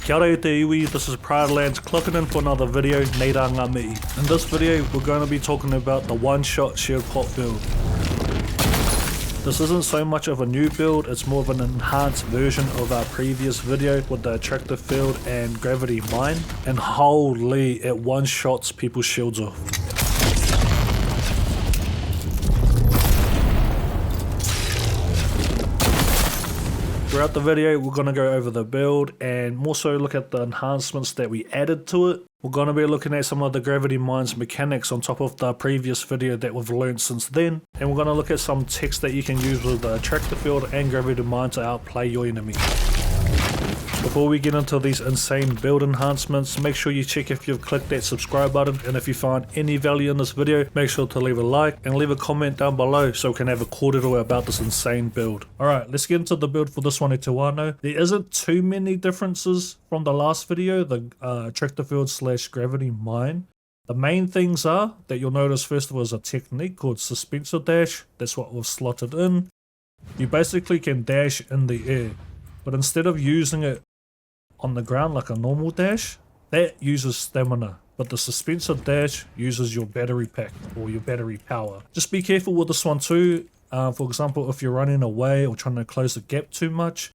Kia ora te iwi, this is Pridezknack clocking in for another video, Neira ngā mihi. In this video, we're going to be talking about the one-shot shield pop build. This isn't so much of a new build, it's more of an enhanced version of our previous video with the attractive field and gravity mine, and holy, it one-shots people's shields off. Throughout the video, we're going to go over the build and more so look at the enhancements that we added to it. We're going to be looking at some of the gravity mines mechanics on top of the previous video that we've learned since then. And we're going to look at some text that you can use with the attractor field and gravity mine to outplay your enemy. Before we get into these insane build enhancements, make sure you check if you've clicked that subscribe button, and if you find any value in this video, make sure to leave a like and leave a comment down below so we can have a cordial about this insane build. Alright, let's get into the build for this one e te wano. There isn't too many differences from the last video, the attractor field / gravity mine. The main things are that you'll notice first of all is a technique called suspensor dash. That's what we've slotted in. You basically can dash in the air, but instead of using it on the ground like a normal dash, that uses stamina, but the suspensor dash uses your battery pack or your battery power. Just be careful with this one too. For example, if you're running away or trying to close the gap too much,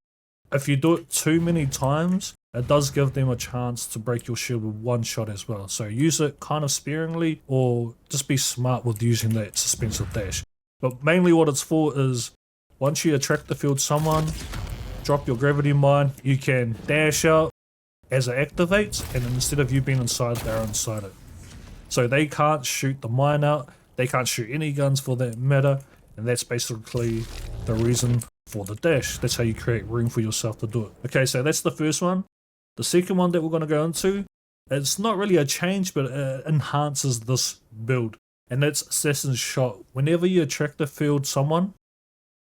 if you do it too many times, it does give them a chance to break your shield with one shot as well. So use it kind of sparingly, or just be smart with using that suspensor dash. But mainly what it's for is once you attract the field someone, drop your gravity mine, you can dash out as it activates, and instead of you being inside, they're inside it. So they can't shoot the mine out, they can't shoot any guns for that matter, and that's basically the reason for the dash. That's how you create room for yourself to do it. Okay, so that's the first one. The second one that we're going to go into, it's not really a change, but it enhances this build, and that's Assassin's Shot. Whenever you attract the field someone,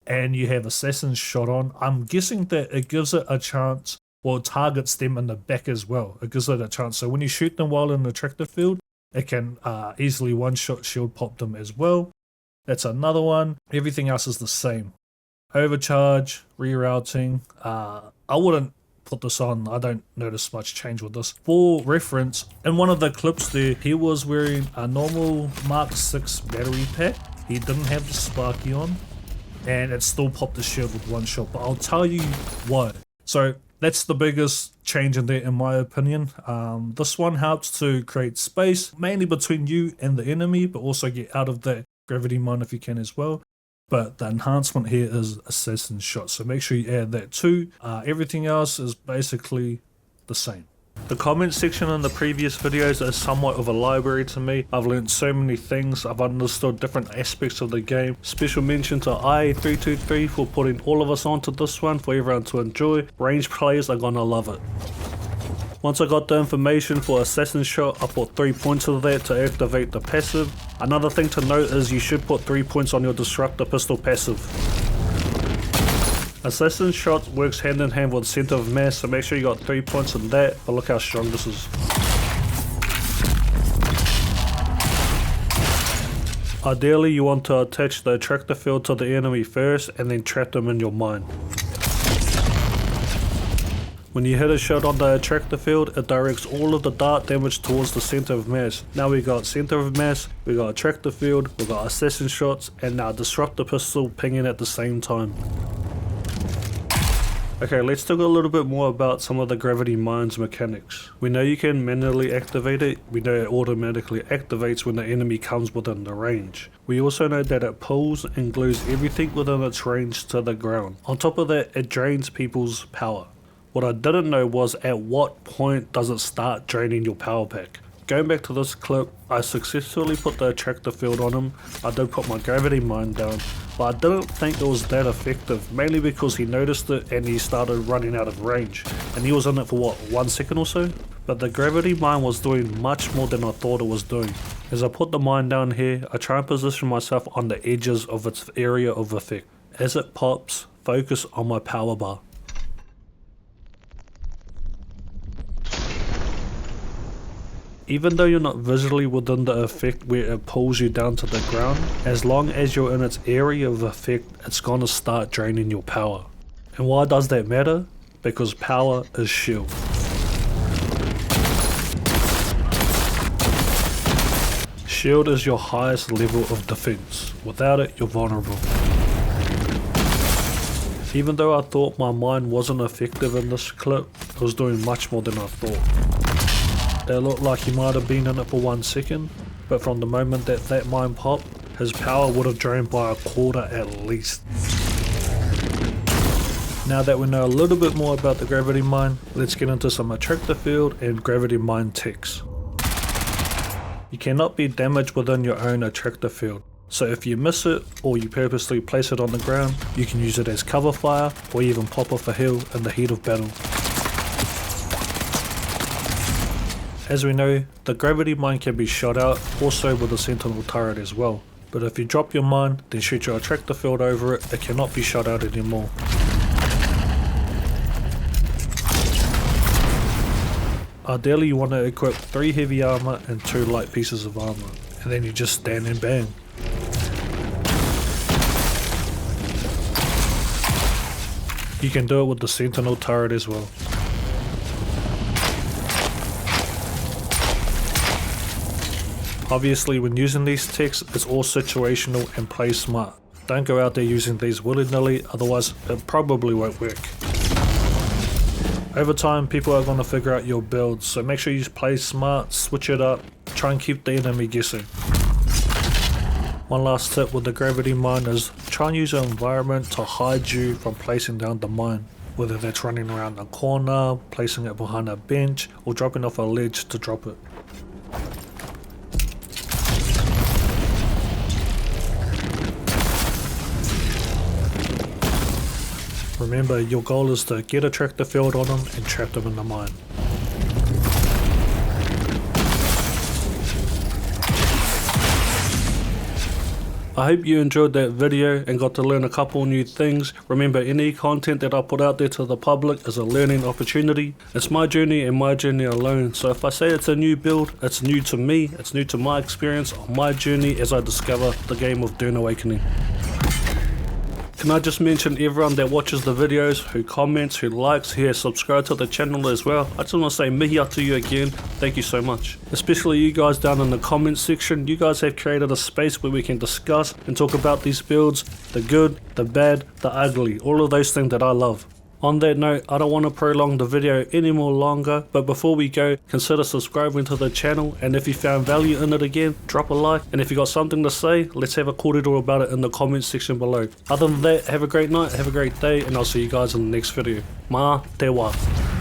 and you have Assassin's Shot on, I'm guessing that it gives it a chance, or targets them in the back as well. It gives it a chance. So when you shoot them while in the attractor field, it can easily one-shot shield pop them as well. That's another one. Everything else is the same. Overcharge, rerouting. I wouldn't put this on. I don't notice much change with this. For reference, in one of the clips there, he was wearing a normal Mark 6 battery pack. He didn't have the Sparky on, and it still popped the shield with one shot, but I'll tell you why. So that's the biggest change in there in my opinion. This one helps to create space, mainly between you and the enemy, but also get out of that gravity mine if you can as well. But the enhancement here is Assassin's Shot, so make sure you add that too. Everything else is basically the same. The comment section in the previous videos is somewhat of a library to me. I've learned so many things, I've understood different aspects of the game. Special mention to IA323 for putting all of us onto this one for everyone to enjoy. Range players are gonna love it. Once I got the information for Assassin's Shot, I put 3 points of that to activate the passive. Another thing to note is you should put 3 points on your Disruptor Pistol passive. Assassin's Shot works hand in hand with Center of Mass, so make sure you got 3 points in that, but look how strong this is. Ideally you want to attach the attractor field to the enemy first and then trap them in your mine. When you hit a shot on the attractor field, it directs all of the dart damage towards the Center of Mass. Now we got Center of Mass, we got attractor field, we got Assassin Shots, and now Disruptor Pistol pinging at the same time. Okay, let's talk a little bit more about some of the gravity mines mechanics. We know you can manually activate it, we know it automatically activates when the enemy comes within the range. We also know that it pulls and glues everything within its range to the ground. On top of that, it drains people's power. What I didn't know was at what point does it start draining your power pack. Going back to this clip, I successfully put the attractor field on him. I did put my gravity mine down, but I didn't think it was that effective, mainly because he noticed it and he started running out of range, and he was in it for what, 1 second or so? But the gravity mine was doing much more than I thought it was doing. As I put the mine down here, I try and position myself on the edges of its area of effect. As it pops, focus on my power bar. Even though you're not visually within the effect where it pulls you down to the ground, as long as you're in its area of effect, it's gonna start draining your power. And why does that matter? Because power is shield. Shield is your highest level of defense. Without it, you're vulnerable. Even though I thought my mine wasn't effective in this clip, it was doing much more than I thought. It looked like he might have been in it for 1 second, but from the moment that mine popped, his power would have drained by a quarter at least. Now that we know a little bit more about the gravity mine, let's get into some attractor field and gravity mine techs. You cannot be damaged within your own attractor field, so if you miss it or you purposely place it on the ground, you can use it as cover fire or even pop off a hill in the heat of battle. As we know, the gravity mine can be shot out also with the sentinel turret as well, but if you drop your mine then shoot your attractor field over it, it cannot be shot out anymore. Ideally you want to equip 3 heavy armor and 2 light pieces of armor, and then you just stand and bang. You can do it with the sentinel turret as well. Obviously when using these techs, it's all situational and play smart. Don't go out there using these willy-nilly, otherwise it probably won't work. Over time, people are going to figure out your builds, so make sure you play smart, switch it up, try and keep the enemy guessing. One last tip with the gravity mine is try and use your environment to hide you from placing down the mine, whether that's running around a corner, placing it behind a bench, or dropping off a ledge to drop it. Remember, your goal is to get a tractor field on them and trap them in the mine. I hope you enjoyed that video and got to learn a couple new things. Remember, any content that I put out there to the public is a learning opportunity. It's my journey and my journey alone, so if I say it's a new build, it's new to me, it's new to my experience on my journey as I discover the game of Dune Awakening. Can I just mention everyone that watches the videos, who comments, who likes, who has subscribed to the channel as well. I just want to say mihi to you again, thank you so much. Especially you guys down in the comments section, you guys have created a space where we can discuss and talk about these builds, the good, the bad, the ugly, all of those things that I love. On that note, I don't want to prolong the video any more longer, but before we go, consider subscribing to the channel, and if you found value in it again, drop a like, and if you got something to say, let's have a corridor about it in the comments section below. Other than that, have a great night, have a great day, and I'll see you guys in the next video. Mā te wā.